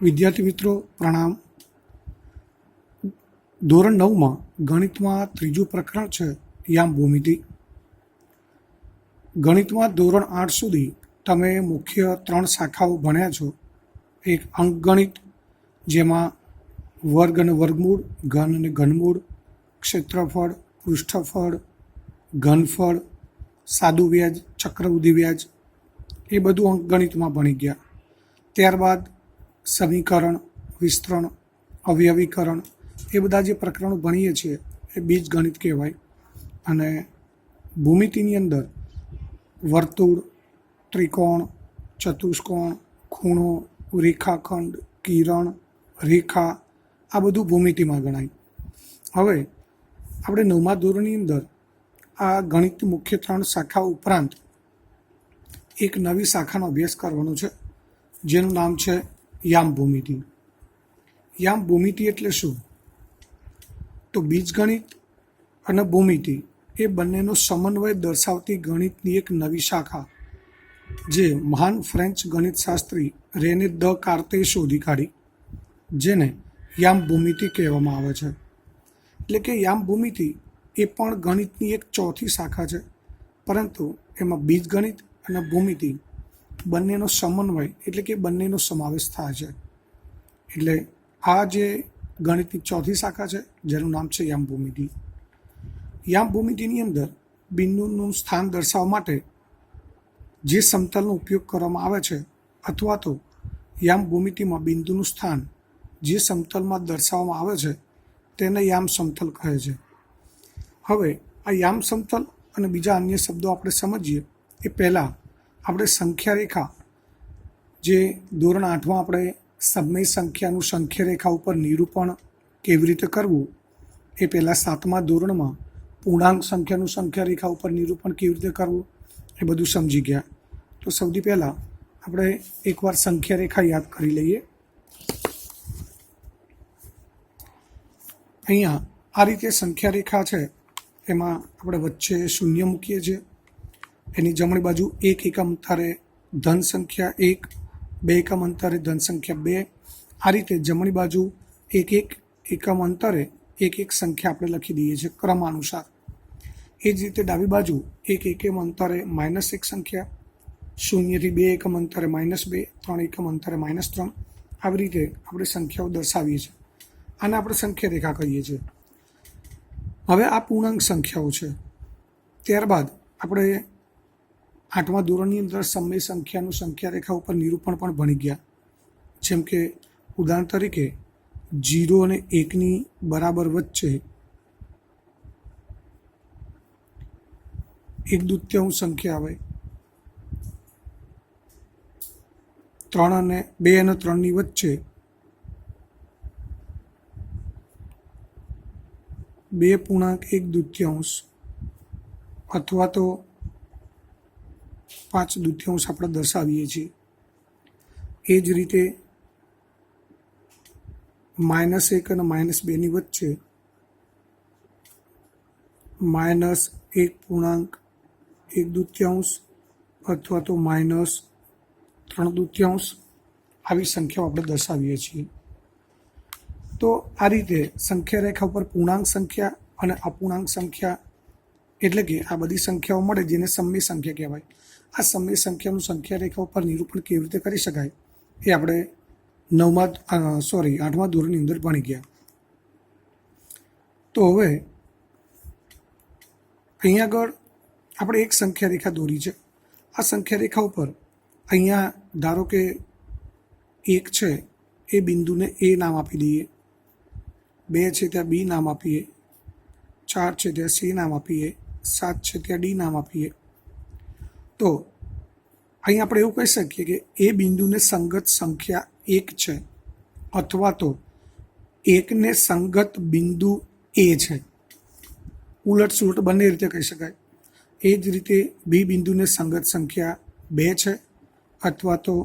વિદ્યાર્થી મિત્રો પ્રણામ. ધોરણ 9માં ગણિતમાં ત્રીજું પ્રકરણ છે યામ ભૂમિતિ. ગણિતમાં ધોરણ 8 સુધી તમે મુખ્ય 3 શાખાઓ ભણ્યા છો. એક અંકગણિત, જેમાં વર્ગ અને વર્ગમૂળ, ઘન અને ઘનમૂળ, ક્ષેત્રફળ, પૃષ્ઠફળ, ઘનફળ, સાદું વ્યાજ, ચક્રવૃદ્ધિ વ્યાજ, એ બધું અંકગણિતમાં ભણી ગયા. ત્યારબાદ સમીકરણ, વિસ્તરણ, અવયવીકરણ, એ બધા જે પ્રકરણો ભણીએ છીએ એ બીજગણિત કહેવાય. અને ભૂમિતિની અંદર વર્તુળ, ત્રિકોણ, ચતુષ્કોણ, ખૂણો, રેખાખંડ, કિરણ, રેખા, આ બધું ભૂમિતિમાં ગણાય. હવે આપણે 9મા ધોરણની અંદર આ ગણિતની મુખ્ય 3 શાખા ઉપરાંત એક નવી શાખાનો અભ્યાસ કરવાનો છે, જેનું નામ છે યામ ભૂમિતિ. યામ ભૂમિતિ એટલે શું? તો બીજગણિત અને ભૂમિતિ એ બંનેનો સમન્વય દર્શાવતી ગણિતની એક નવી શાખા, જે મહાન ફ્રેન્ચ ગણિતશાસ્ત્રી રેને દેકાર્તે શોધી કાઢી, જેને યામ ભૂમિતિ કહેવામાં આવે છે. એટલે કે યામ ભૂમિતિ એ પણ ગણિતની એક ચોથી શાખા છે, પરંતુ એમાં બીજગણિત અને ભૂમિતિ બંનેનો સમન્વય એટલે કે બંનેનો સમાવેશ થાય છે. એટલે આ જે ગણિતની ચોથી શાખા છે, જેનું નામ છે યામ ભૂમિતિ. યામ ભૂમિતિની અંદર બિંદુનું સ્થાન દર્શાવવા માટે જે સમતલનો ઉપયોગ કરવામાં આવે છે, અથવા તો યામ ભૂમિતિમાં બિંદુનું સ્થાન જે સમતલમાં દર્શાવવામાં આવે છે, તેને યામ સમતલ કહે છે. હવે આ યામ સમતલ અને બીજા અન્ય શબ્દો આપણે સમજીએ એ પહેલાં આપણે સંખ્યા રેખા, જે ધોરણ 8માં આપણે સમય સંખ્યાનું સંખ્યા રેખા ઉપર નિરૂપણ કેવી રીતે કરવું, એ પહેલાં 7મા ધોરણમાં પૂર્ણાંક સંખ્યાનું સંખ્યા રેખા ઉપર નિરૂપણ કેવી રીતે કરવું, એ બધું સમજી ગયા. તો સૌથી પહેલાં આપણે એકવાર સંખ્યા રેખા યાદ કરી લઈએ. અહીંયા આ રીતે સંખ્યા રેખા છે, એમાં આપણે વચ્ચે શૂન્ય મૂકીએ છીએ. એની જમણી બાજુ 1 એકમ અંતરે ધન સંખ્યા 1, 2 એકમ અંતરે ધન સંખ્યા 2, આ રીતે જમણી બાજુ 1 એકમ અંતરે એક સંખ્યા આપણે લખી દઈએ છીએ ક્રમાનુસાર. એ જ રીતે ડાબી બાજુ 1 એકમ અંતરે -1 સંખ્યા, 0 થી 2 એકમ અંતરે -2, 3 એકમ અંતરે -3, આવી રીતે આપણે સંખ્યાઓ દર્શાવીએ છીએ. આને આપણે સંખ્યા રેખા કહીએ છીએ. હવે આ પૂર્ણાંક સંખ્યાઓ છે. ત્યારબાદ આપણે 8મા ધોરણની અંદર સમય સંખ્યાનું સંખ્યા રેખા ઉપર નિરૂપણ પણ ભણી ગયા. જેમ કે ઉદાહરણ તરીકે 0 અને 1ની બરાબર વચ્ચે 1/2 સંખ્યા આવે, 2 અને 3ની વચ્ચે 2.1/2 અથવા તો 5/2 આપણે દર્શાવીએ છીએ. એ જ રીતે -1 અને -2ની વચ્ચે -1.1/2 અથવા તો -3/2 આવી સંખ્યાઓ આપણે દર્શાવીએ છીએ. તો આ રીતે સંખ્યા રેખા ઉપર પૂર્ણાંક સંખ્યા અને અપૂર્ણાંક સંખ્યા, એટલે કે આ બધી સંખ્યાઓ મળે, જેને સમય સંખ્યા કહેવાય. આ સમય સંખ્યાનું સંખ્યા રેખા ઉપર નિરૂપણ કેવી રીતે કરી શકાય, એ આપણે 8મા ધોરણની અંદર ભણી ગયા. તો હવે અહીંયા આગળ આપણે એક સંખ્યા રેખા દોરી છે. આ સંખ્યા રેખા ઉપર અહીંયા ધારો કે 1 છે, એ બિંદુને એ નામ આપી દઈએ, 2 છે ત્યાં બી નામ આપીએ, 4 છે ત્યાં સી નામ આપીએ, 7 છે ત્યાં ડી નામ આપીએ. તો અહીં આપણે એવું કહી શકીએ કે એ બિંદુને સંગત સંખ્યા 1 છે, અથવા તો 1ને સંગત બિંદુ એ છે. ઉલટ સુલટ બંને રીતે કહી શકાય. એ જ રીતે બી બિંદુને સંગત સંખ્યા 2 છે, અથવા તો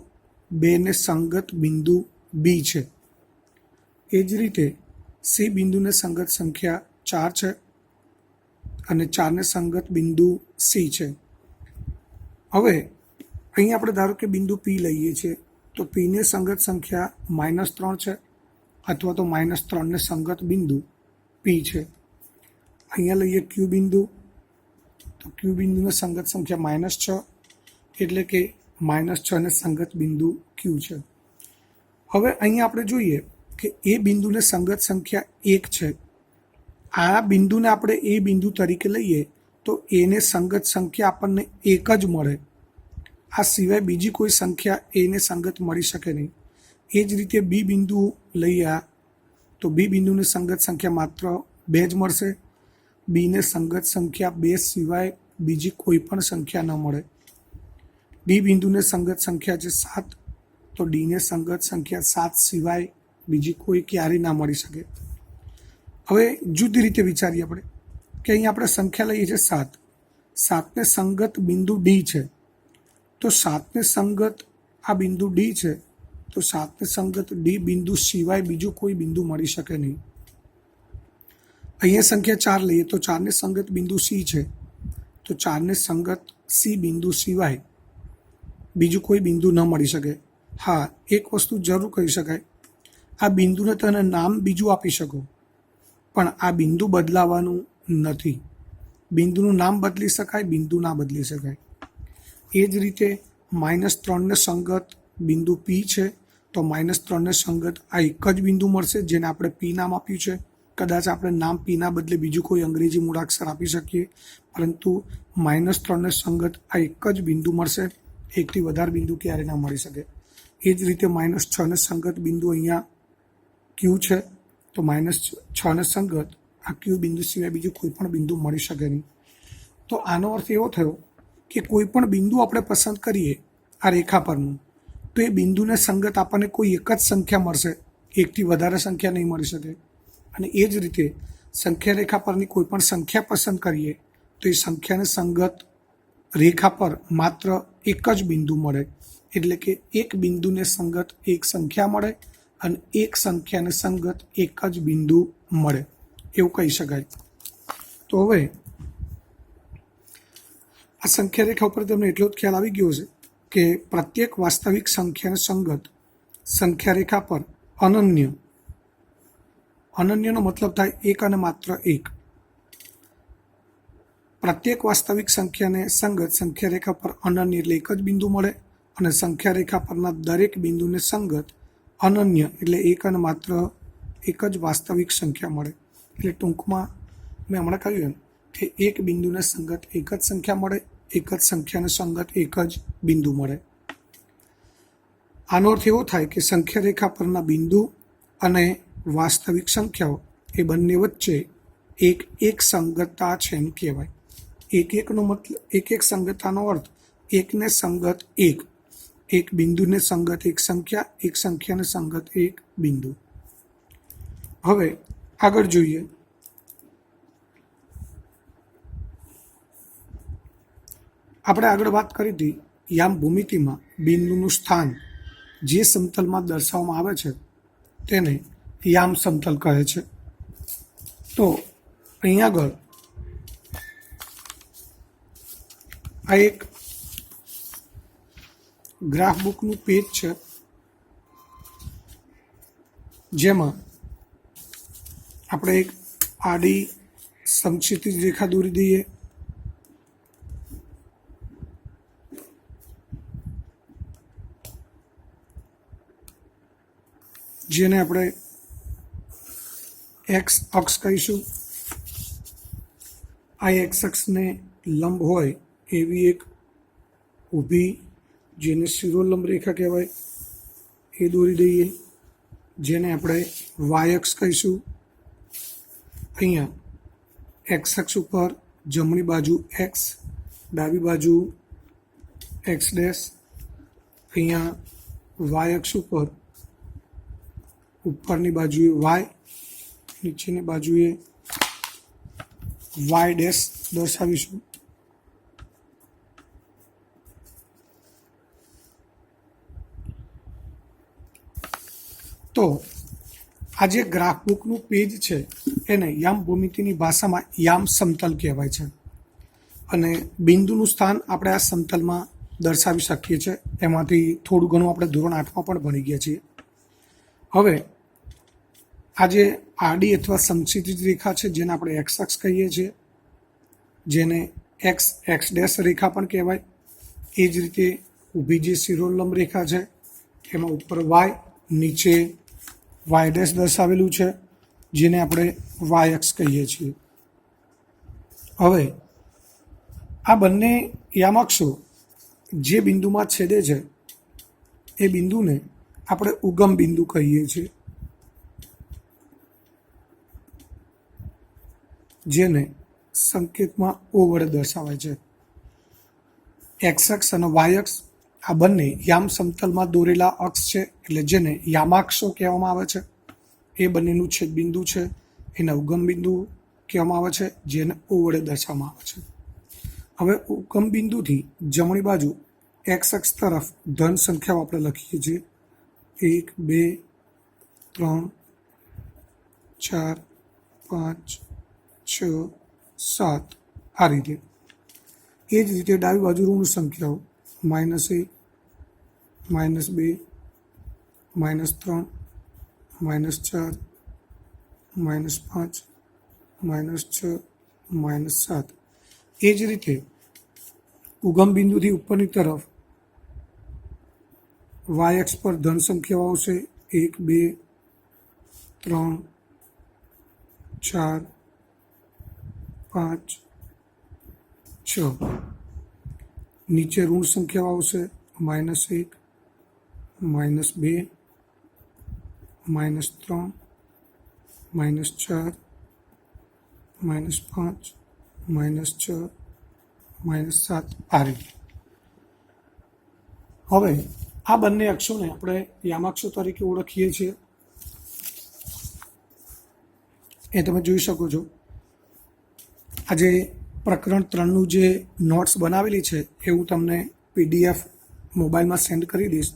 2ને સંગત બિંદુ બી છે. એ જ રીતે સી બિંદુને સંગત સંખ્યા 4 છે અને 4ને સંગત બિંદુ સી છે. હવે અહીં આપણે ધારો કે બિંદુ પી લઈએ છીએ. તો પીને સંગત સંખ્યા -3 છે અથવા તો -3 ને સંગત બિંદુ પી છે. અહીંયા લઈએ ક્યુ બિંદુ, તો ક્યુ બિંદુને સંગત સંખ્યા -6 એટલે કે -6 ને સંગત બિંદુ ક્યુ છે. હવે અહીંયા આપણે જોઈએ કે એ બિંદુને સંગત સંખ્યા 1 છે. આ બિંદુને આપણે એ બિંદુ તરીકે લઈએ તો એને સંગત સંખ્યા આપણને 1 જ મળે. આ સિવાય બીજી કોઈ સંખ્યા એને સંગત મળી શકે નહીં. એ જ રીતે બી બિંદુ લઈએ તો બી બિંદુને સંગત સંખ્યા માત્ર 2 જ મળશે. બીને સંગત સંખ્યા 2 સિવાય બીજી કોઈ પણ સંખ્યા ન મળે. ડી બિંદુને સંગત સંખ્યા છે 7, તો ડીને સંગત સંખ્યા 7 સિવાય બીજી કોઈ ક્યારેય ના મળી શકે. હવે જુદી રીતે વિચારીએ આપણે કે અહીંયા આપણે સંખ્યા લઈએ છીએ 7. 7ને સંગત બિંદુ ડી છે, તો 7ને સંગત આ બિંદુ ડી છે, તો 7ને સંગત ડી બિંદુ સિવાય બીજું કોઈ બિંદુ મળી શકે નહીં. અહીંયા સંખ્યા 4 લઈએ તો 4ને સંગત બિંદુ સી છે, તો 4ને સંગત સી બિંદુ સિવાય બીજું કોઈ બિંદુ ન મળી શકે. હા, એક વસ્તુ જરૂર કહી શકાય, આ બિંદુને તમે નામ બીજું આપી શકો, પણ આ બિંદુ બદલાવાનું નથી. બિંદુનું નામ બદલી શકાય, બિંદુ ના બદલી શકાય. એ જ રીતે -3 ને સંગત બિંદુ પી છે, તો -3 ને સંગત આ એક જ બિંદુ મળશે જેને આપણે પી નામ આપ્યું છે. કદાચ આપણે નામ પીના બદલે બીજું કોઈ અંગ્રેજી મૂળાક્ષર આપી શકીએ, પરંતુ -3 ને સંગત આ એક જ બિંદુ મળશે. એકથી વધારે બિંદુ ક્યારે ના મળી શકે. એ જ રીતે -6 ને સંગત બિંદુ અહીંયા ક્યુ છે, તો -6 ને સંગત આ ક્યુ બિંદુ સિવાય બીજું કોઈ પણ બિંદુ મળી શકે નહીં. તો આનો અર્થ એવો થયો કે કોઈ પણ બિંદુ આપણે પસંદ કરીએ આ રેખા પરનું, તો એ બિંદુને સંગત આપણને કોઈ એક જ સંખ્યા મળશે, એકથી વધારે સંખ્યા નહીં મળી શકે. અને એ જ રીતે સંખ્યા રેખા પરની કોઈ પણ સંખ્યા પસંદ કરીએ તો એ સંખ્યાને સંગત રેખા પર માત્ર એક જ બિંદુ મળે. એટલે કે એક બિંદુને સંગત એક સંખ્યા મળે અને એક સંખ્યાને સંગત એક જ બિંદુ મળે, એવું કહી શકાય. તો હવે આ સંખ્યા રેખા ઉપર તમને એટલો જ ખ્યાલ આવી ગયો છે કે પ્રત્યેક વાસ્તવિક સંખ્યાને સંગત સંખ્યા રેખા પર અનન્યનો મતલબ થાય એક અને માત્ર એક. પ્રત્યેક વાસ્તવિક સંખ્યાને સંગત સંખ્યા રેખા પર અનન્ય એટલે એક જ બિંદુ મળે, અને સંખ્યા રેખા પરના દરેક બિંદુને સંગત અનન્ય એટલે એક અને માત્ર એક જ વાસ્તવિક સંખ્યા મળે. એટલે ટૂંકમાં મેં હમણાં કહ્યું એમ કે એક બિંદુને સંગત એક જ સંખ્યા મળે, એક જ સંખ્યાને સંગત એક જ બિંદુ મળે. આનો અર્થ એવો થાય કે સંખ્યા રેખા પરના બિંદુ અને વાસ્તવિક સંખ્યાઓ એ બંને વચ્ચે એક સંગતતા છે એમ કહેવાય. એકનો મતલબ એક સંગતતાનો અર્થ એકને સંગત એક બિંદુને સંગત એક સંખ્યાને સંગત એક બિંદુ. હવે આગળ જોઈએ. આપણે આગળ વાત કરી હતી યામ ભૂમિતિમાં બિંદુનું સ્થાન જે સમતલમાં દર્શાવવામાં આવે છે તેને યામ સમતલ કહે છે. તો અહીં આગળ આ એક ગ્રાફ બુકનું પેજ છે જેમાં આપણે એક આડી સમક્ષિતિજ રેખા દોરી દઈએ. જેને આપણે એક્સ અક્ષ કહીશું. આ એક્સ અક્ષને લંબ હોય એવી એક ઊભી, જેને શિરોલંબ રેખા કહેવાય, એ દોરી દઈએ, જેને આપણે વાય અક્ષ કહીશું. અહીંયા એક્સ અક્ષ ઉપર જમણી બાજુ એક્સ, ડાબી બાજુ એક્સ ડેશ. અહીંયા વાય અક્ષ ઉપર ઉપરની બાજુએ વાય, નીચેની બાજુએ વાય ડેશ દર્શાવીશું. તો આ જે ગ્રાફ બુકનું પેજ છે એને યામ ભૂમિતિની ભાષામાં યામ સમતલ કહેવાય છે. અને બિંદુનું સ્થાન આપણે આ સમતલમાં દર્શાવી શકીએ છીએ. એમાંથી થોડું ઘણું આપણે ધોરણ 8માં પણ ભણી ગયા છીએ. હવે આ જે આડી અથવા સમક્ષિતિજ રેખા છે જેને આપણે એક્સ અક્ષ કહીએ છીએ, જેને એક્સ ડેશ રેખા પણ કહેવાય. એ જ રીતે ઊભી જે શિરોલંબ રેખા છે એમાં ઉપર વાય, નીચે વાય ડેશ દર્શાવેલું છે, જેને આપણે વાય અક્ષ કહીએ છીએ. હવે આ બંને યામઅક્ષો જે બિંદુમાં છેદે છે એ બિંદુને આપણે ઉગમ બિંદુ કહીએ છીએ, જેને સંકેતમાં ઓ વડે દર્શાવાય છે. એક્સ અક્ષ અને વાય અક્ષ આ બંને યામ સમતલમાં દોરેલા અક્ષ છે, એટલે જેને યામાક્ષો કહેવામાં આવે છે. એ બંનેનું છેદબિંદુ છે એને ઉગમ બિંદુ કહેવામાં આવે છે, જેને ઓ વડે દર્શાવવામાં આવે છે. હવે ઉગમ બિંદુથી જમણી બાજુ એક્સ અક્ષ તરફ ધન સંખ્યાઓ આપણે લખીએ છીએ 1 2 3 4 5 6 7 આ રીતે. એ જ રીતે ડાબી બાજુ ઋણ સંખ્યાઓ -1 -2 -3 -4 -5 -6 -7. એ જ રીતે ઉગમ બિંદુથી ઉપરની તરફ વાય અક્ષ પર ધન સંખ્યાઓ આવશે 1 2 3 4 5 6. નીચે ઋણ સંખ્યાઓ આવશે -1 -2 -3 -4 -5 -6 -7 આ રીતે. હવે આ બંને અક્ષોને આપણે યામાક્ષો તરીકે ઓળખીએ છીએ. એ તમે જોઈ શકો છો. આજે પ્રકરણ 3નું જે નોટ્સ બનાવેલી છે એ હું તમને PDF મોબાઈલમાં સેન્ડ કરી દઈશ,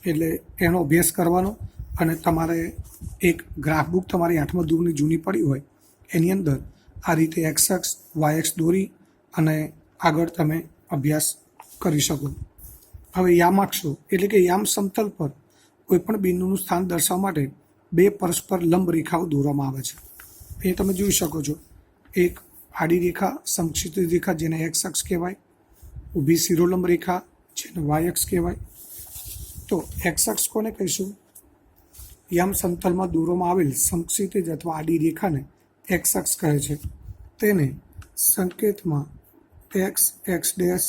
એટલે એનો અભ્યાસ કરવાનો. અને તમારે એક ગ્રાફ બુક તમારી 8મા ધોરણની જૂની પડી હોય એની અંદર આ રીતે એક્સ અક્ષ વાય અક્ષ દોરી અને આગળ તમે અભ્યાસ કરી શકો. હવે યામાક્ષો એટલે કે યામ સમતલ પર કોઈપણ બિંદુનું સ્થાન દર્શાવવા માટે બે પરસ્પર લંબ રેખાઓ દોરવામાં આવે છે. એ તમે જોઈ શકો છો. એક આડી રેખા સમક્ષિતિજ રેખા જેને એક્સ અક્ષ કહેવાય, ઊભી શિરોલંબ રેખા જેને વાય અક્ષ કહેવાય. તો એક્સ અક્ષ કોને કહીશું? યામ સમતલમાં દોરવામાં આવેલ સમક્ષિતિજ અથવા આડી રેખાને એક્સ અક્ષ કહે છે. તેને સંકેતમાં એક્સ ડેશ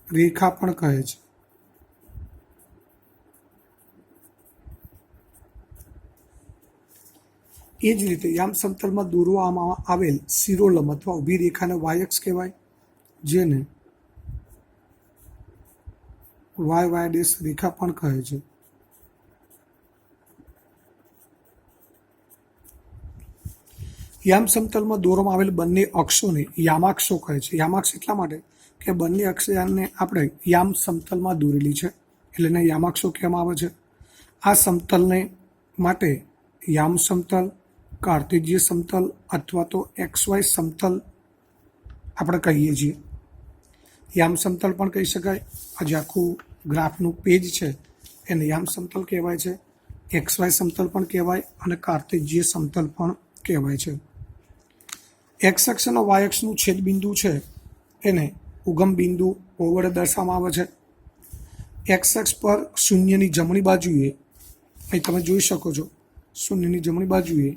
રેખા પણ કહે છે. એ જ રીતે યામ સમતલમાં દોરવામાં આવેલ શિરોલંબ અથવા ઊભી રેખાને વાય અક્ષ કહેવાય, જેને વાય ડેશ રેખા પણ કહે છે. યામ સમતલમાં દોરવામાં આવેલ બંને અક્ષોને યામાક્ષો કહે છે. યામાક્ષ એટલા માટે કે બંને અક્ષને આપણે યામ સમતલમાં દોરેલી છે, એટલે એને યામાક્ષો કહેવામાં આવે છે. આ સમતલને માટે યામ સમતલ, કાર્તેજીય સમતલ અથવા તો XY સમતલ આપણે કહીએ છીએ. યામ સમતલ પણ કહી શકાય. આજે આખું ગ્રાફનું પેજ છે એને યામ સમતલ કહેવાય છે, XY સમતલ પણ કહેવાય અને કાર્તેજીય સમતલ પણ કહેવાય છે. એક્સ અક્ષ અને વાય અક્ષનું છેદબિંદુ છે એને ઉગમ બિંદુ ઓ વડે દર્શાવવામાં આવે છે. એક્સ અક્ષ પર શૂન્યની જમણી બાજુએ અહીં તમે જોઈ શકો છો, શૂન્યની જમણી બાજુએ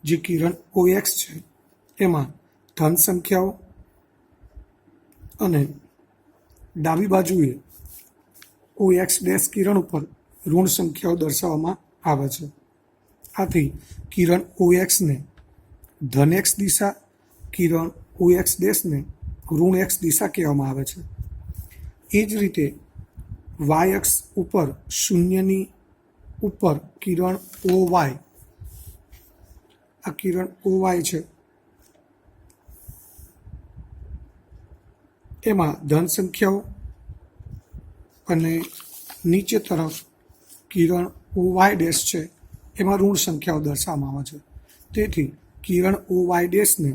જે કિરણ OX છે એમાં ધન સંખ્યાઓ અને ડાબી બાજુએ OX ડેશ કિરણ ઉપર ઋણ સંખ્યાઓ દર્શાવવામાં આવે છે. આથી કિરણ OX ને ધન X દિશા, કિરણ OX ડેશને ઋણ X દિશા કહેવામાં આવે છે. એ જ રીતે વાય અક્ષ ઉપર શૂન્યની ઉપર કિરણ OY, આ કિરણ OY છે એમાં ધન સંખ્યાઓ અને નીચે તરફ કિરણ OY ડેશ છે એમાં ઋણ સંખ્યાઓ દર્શાવવામાં આવે છે. તેથી કિરણ OY ડેશને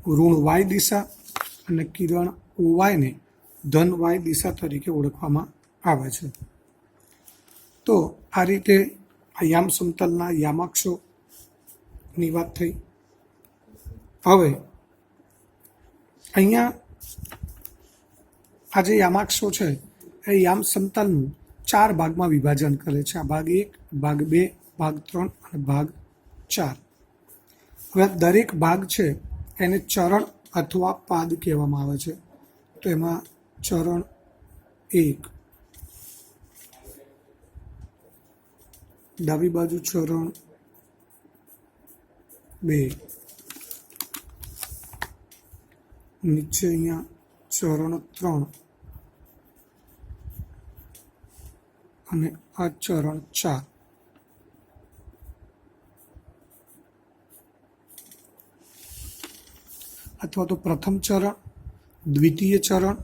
ઋણ Y દિશા અને કિરણ OY ને ધન વાય દિશા તરીકે ઓળખવામાં આવે છે. તો આ રીતે આ યામ સમતલના યામાક્ષોની વાત થઈ. હવે અહીંયા આ જે યામાક્ષો છે એ યામ સમતલનું 4 ભાગમાં વિભાજન કરે છે. આ ભાગ 1, ભાગ 2, ભાગ 3 અને ભાગ 4. હવે દરેક ભાગ છે એને ચરણ અથવા પાદ કહેવામાં આવે છે. તો એમાં ચરણ 1, ડાબી બાજુ ચરણ 2, નીચે અહીંયા ચરણ 3 અને આ ચરણ 4. અથવા તો પ્રથમ ચરણ, દ્વિતીય ચરણ,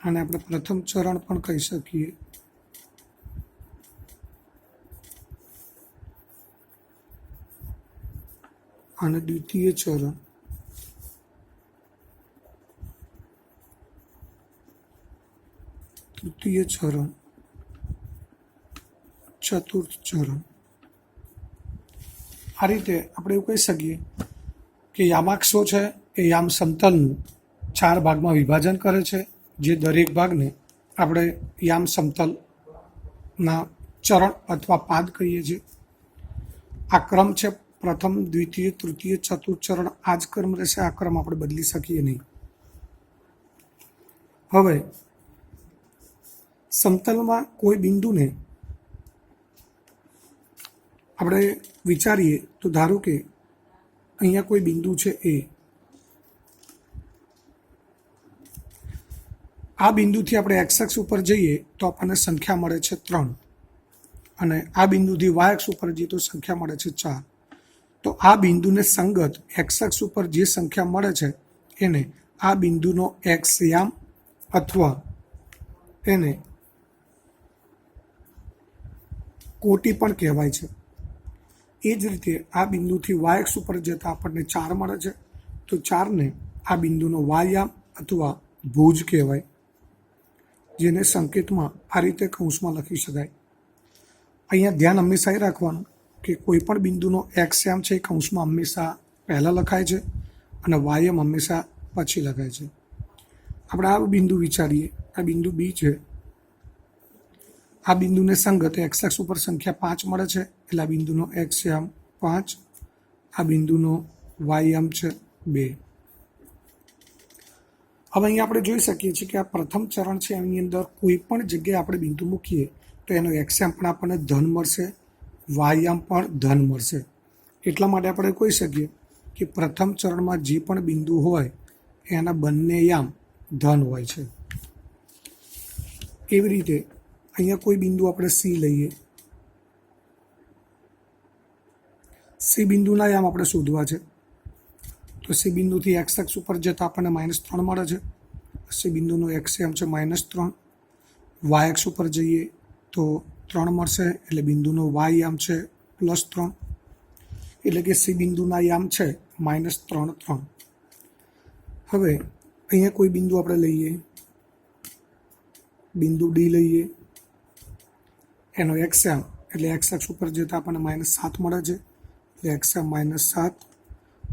અને આપણે પ્રથમ ચરણ પણ કહી શકીએ. અને દ્વિતીય ચરણ, તૃતીય ચરણ, ચતુર્થ ચરણ. આ રીતે આપણે એવું કહી શકીએ કે યામાક્ષો છે એ યામ સમતલનું 4 ભાગમાં વિભાજન કરે છે, જે દરેક ભાગને આપણે યામ સમતલના ચરણ અથવા પાદ કહીએ છીએ. આ ક્રમ છે પ્રથમ, દ્વિતીય, તૃતીય, ચતુર્થ ચરણ. આ જ ક્રમ રહેશે. આ ક્રમ આપણે બદલી શકીએ નહીં. હવે સમતલમાં કોઈ બિંદુને આપણે વિચારીએ તો ધારો કે અહીંયા કોઈ બિંદુ છે એ. આ બિંદુથી આપણે એક્સ અક્ષ ઉપર જઈએ તો આપણને સંખ્યા મળે છે 3, અને આ બિંદુથી વાય અક્ષ ઉપર જઈએ તો સંખ્યા મળે છે 4. તો આ બિંદુને સંગત એક્સ અક્ષ ઉપર જે સંખ્યા મળે છે એને આ બિંદુનો એક્સ યામ અથવા એને કોટી પણ કહેવાય છે. એ જ રીતે આ બિંદુથી વાય અક્ષ ઉપર જતાં આપણને 4 મળે છે, તો 4ને આ બિંદુનો વાયયામ અથવા ભુજ કહેવાય, જેને સંકેતમાં આ રીતે કૌંસમાં લખી શકાય. અહીંયા ધ્યાન હંમેશા એ રાખવાનું કે કોઈ પણ બિંદુનો એક્સ યામ છે એ કૌંસમાં હંમેશા પહેલાં લખાય છે અને વાયયામ હંમેશા પછી લખાય છે. આપણે આ બિંદુ વિચારીએ. આ બિંદુ બી છે. આ બિંદુને સંગત એક્સ અક્ષ ઉપર સંખ્યા 5 મળે છે, એટલે આ બિંદુનો એક્સ યામ 5, આ બિંદુનો વાય યામ છે 2. હવે અહીંયા આપણે જોઈ શકીએ છીએ કે આ પ્રથમ ચરણ છે, એની અંદર કોઈ પણ જગ્યાએ આપણે બિંદુ મૂકીએ તો એનો એક્સ યામ પણ આપણને ધન મળશે, વાય યામ પણ ધન મળશે. એટલા માટે આપણે કહી શકીએ કે પ્રથમ ચરણમાં જે પણ બિંદુ હોય એના બંને યામ ધન હોય છે. એવી રીતે અહીંયા કોઈ બિંદુ આપણે સી લઈએ. સી બિંદુના યામ આપણે શોધવા છે. તો સી બિંદુથી એક્સ અક્ષ ઉપર જતાં આપણને -3 મળે છે. સી બિંદુનો એક્સ યામ છે -3. વાય અક્ષ ઉપર જઈએ તો 3 મળશે, એટલે બિંદુનો વાય યામ છે +3. એટલે કે સી બિંદુના યામ છે -3, 3. હવે અહીંયા કોઈ બિંદુ આપણે લઈએ. બિંદુ ડી લઈએ. એનો એક્સ યામ એટલે એક્સ અક્ષ ઉપર જતાં આપણને -7 મળે છે, એટલે એક્સ યામ -7.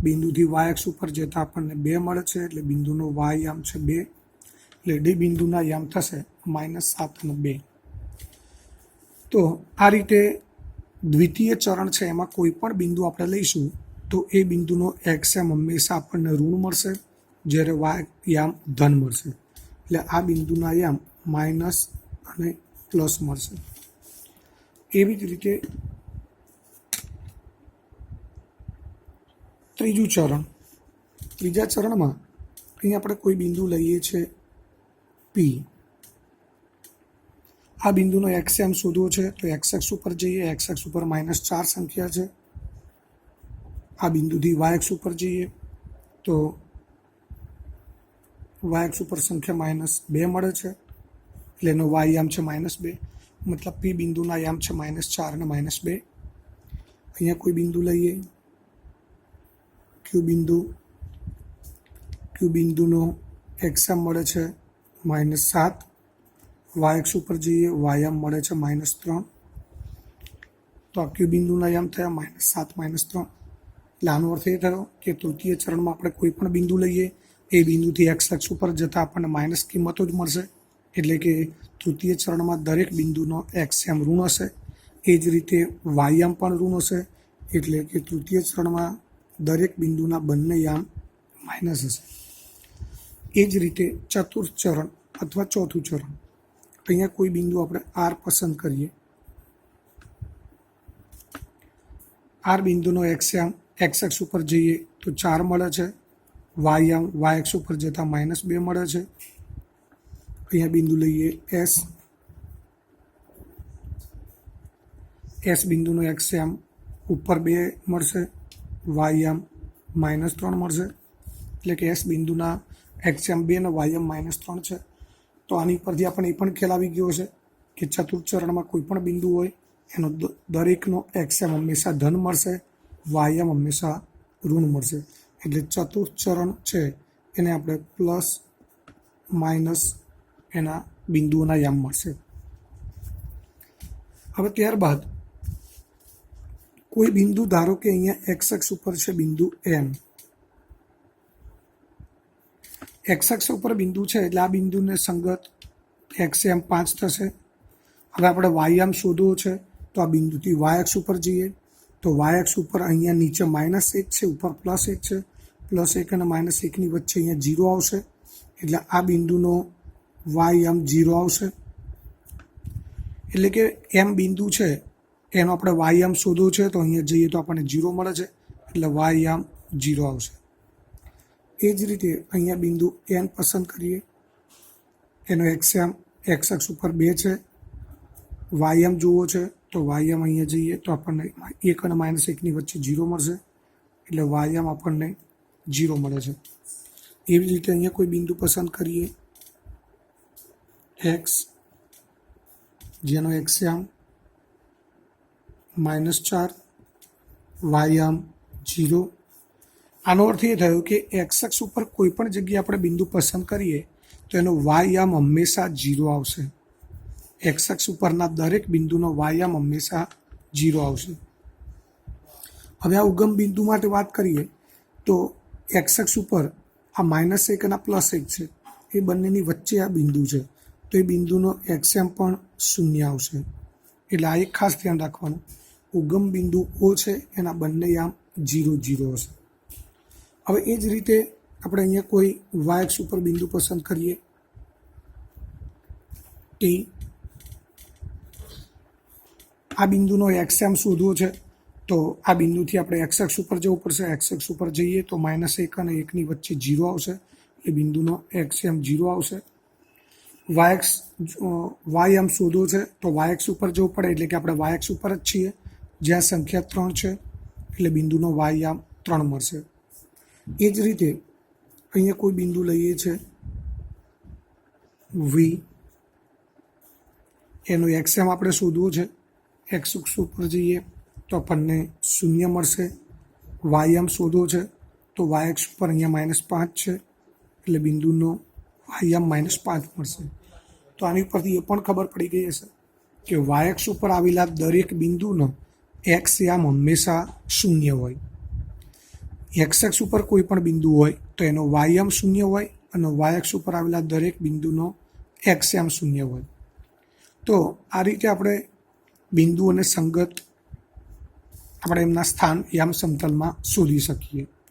બિંદુથી વાય અક્ષ ઉપર જતાં આપણને 2 મળે છે, એટલે બિંદુનો વાય યામ છે 2. એટલે ડી બિંદુના યામ થશે -7 અને 2. તો આ રીતે દ્વિતીય ચરણ છે એમાં કોઈ પણ બિંદુ આપણે લઈશું તો એ બિંદુનો એક્સ યામ હંમેશા આપણને ઋણ મળશે, જ્યારે વાય યામ ધન મળશે. એટલે આ બિંદુના યામ માઇનસ અને પ્લસ મળશે. એવી જ રીતે ત્રીજું ચરણ. ત્રીજા ચરણમાં અહીં આપણે કોઈ બિંદુ લઈએ છીએ પી. આ બિંદુનો એક્સ યામ શોધવો છે, તો એક્સ અક્ષ ઉપર જઈએ. એક્સ અક્ષ ઉપર -4 સંખ્યા છે. આ બિંદુથી વાય અક્ષ ઉપર જઈએ તો વાય અક્ષ ઉપર સંખ્યા -2 મળે છે, એટલે એનો વાય યામ છે -2. મતલબ પી બિંદુના યામ છે -4 અને -2. અહીંયા કોઈ બિંદુ લઈએ. ક્યુ બિંદુનો એક્સ યામ મળે છે -7, વાય ઉપર જઈએ વાયામ મળે છે -3, તો આ ક્યુ બિંદુના યામ થયા -7 -3. એટલે આનો અર્થ એ થયો કે તૃતીય ચરણમાં આપણે કોઈ પણ બિંદુ લઈએ એ બિંદુથી એક્સ અક્ષ ઉપર જતાં આપણને માઇનસ કિંમતો જ મળશે, એટલે કે તૃતીય ચરણમાં દરેક બિંદુનો એક્સ યામ ઋણ હશે. એ જ રીતે વાયામ પણ ઋણ હશે, એટલે કે તૃતીય ચરણમાં દરેક બિંદુના બંને યામ માઇનસ હશે. એ જ રીતે ચતુર્થ ચરણ અથવા ચોથું ચરણ, અહીંયા કોઈ બિંદુ આપણે આર પસંદ કરીએ. આર બિંદુનો એક્સ યામ એક્સ અક્ષ ઉપર જઈએ તો 4 મળે છે, વાય અક્ષ ઉપર જતાં -2 મળે છે. અહીંયા બિંદુ લઈએ એસ બિંદુનો એક્સ યામ ઉપર 2 મળશે, વાય -3 મળશે. એટલે કે એસ બિંદુના એક્સ યામ 2 અને વાય -3 છે. તો આની પરથી આપણને એ પણ ખ્યાલ આવી ગયો છે કે ચતુર્થ ચરણમાં કોઈ પણ બિંદુ હોય એનો દરેકનો એક્સ યામ હંમેશા ધન મળશે, વાય હંમેશા ઋણ મળશે. એટલે ચતુર્થ ચરણ છે એને આપણે પ્લસ માઇનસ એના બિંદુઓના યામ મળશે. હવે ત્યારબાદ કોઈ બિંદુ ધારો કે અહીંયા એક્સ અક્ષ ઉપર છે બિંદુ એમ. એક્સ અક્ષ ઉપર બિંદુ છે એટલે આ બિંદુને સંગત એક્સ યામ 5 થશે. હવે આપણે વાય યામ શોધવો છે તો આ બિંદુથી વાય અક્ષ ઉપર જઈએ તો વાય અક્ષ ઉપર અહીંયા નીચે -1 છે, ઉપર +1 છે. +1 અને -1ની વચ્ચે અહીંયા 0 આવશે, એટલે આ બિંદુનો વાય યામ 0 આવશે. એટલે કે એમ બિંદુ છે એનો આપણે વાય યામ શોધવો છે તો અહીંયા જઈએ તો આપણને 0 મળે છે, એટલે વાય યામ 0 આવશે. એ જ રીતે અહીંયા બિંદુ એન પસંદ કરીએ, એનો એક્સ યામ એક્સ અક્ષ ઉપર 2 છે, વાય યામ જોવો છે તો વાય યામ અહીંયા જઈએ તો આપણને 1 અને -1ની વચ્ચે 0 મળશે, એટલે વાય યામ આપણને 0 મળે છે. એવી જ રીતે અહીંયા કોઈ બિંદુ પસંદ કરીએ એક્સ, જેનો એક્સ યામ -4, વાય યામ 0. આનો અર્થ એ થયો કે એક્સ અક્ષ ઉપર કોઈ પણ જગ્યાએ આપણે બિંદુ પસંદ કરીએ તો એનો વાય યામ હંમેશા 0 આવશે. એક્સ અક્ષ ઉપરના દરેક બિંદુનો વાય યામ હંમેશા 0 આવશે. હવે આ ઉગમ બિંદુ માટે વાત કરીએ તો એક્સ અક્ષ ઉપર આ -1 અને +1 છે, એ બંનેની વચ્ચે આ બિંદુ છે, તો એ બિંદુનો એક્સ યામ પણ 0 આવશે. એટલે આ એક ખાસ ધ્યાન રાખવાનું, ઉગમ બિંદુ ઓ છે એના બંને યામ 0 0 હશે. હવે એ જ રીતે આપણે અહીંયા કોઈ વાય અક્ષ ઉપર બિંદુ પસંદ કરીએ ટી. આ બિંદુનો એક્સ યામ શોધવો છે તો આ બિંદુથી આપણે એક્સ અક્ષ ઉપર જવું પડશે. એક્સ અક્ષ ઉપર જઈએ તો -1 અને 1ની વચ્ચે 0 આવશે, એટલે બિંદુનો એક્સ યામ 0 આવશે. વાય યામ શોધવો છે તો વાય અક્ષ ઉપર જવું પડે, એટલે કે આપણે વાય અક્ષ ઉપર જ છીએ જ્યાં સંખ્યા 3 છે, એટલે બિંદુનો વાય યામ 3 મળશે. એ જ રીતે અહીંયા કોઈ બિંદુ લઈએ છે વી, એનો એક્સ યામ આપણે શોધવો છે. એક્સ અક્ષ ઉપર જઈએ તો આપણને 0 મળશે. વાય યામ શોધવો છે તો વાય અક્ષ ઉપર અહીંયા -5 છે, એટલે બિંદુનો વાય યામ -5 મળશે. તો આની ઉપરથી એ પણ ખબર પડી ગઈ હશે કે વાય અક્ષ ઉપર આવેલા દરેક બિંદુનો એક્સ યામ હંમેશા 0 હોય. એક્સ અક્ષ ઉપર કોઈ પણ બિંદુ હોય તો એનો વાય યામ 0 હોય અને વાય અક્ષ ઉપર આવેલા દરેક બિંદુનો એક્સ યામ 0 હોય. તો આ રીતે આપણે બિંદુઓને સંગત આપણે એમના સ્થાન યામ સમતલમાં શોધી શકીએ.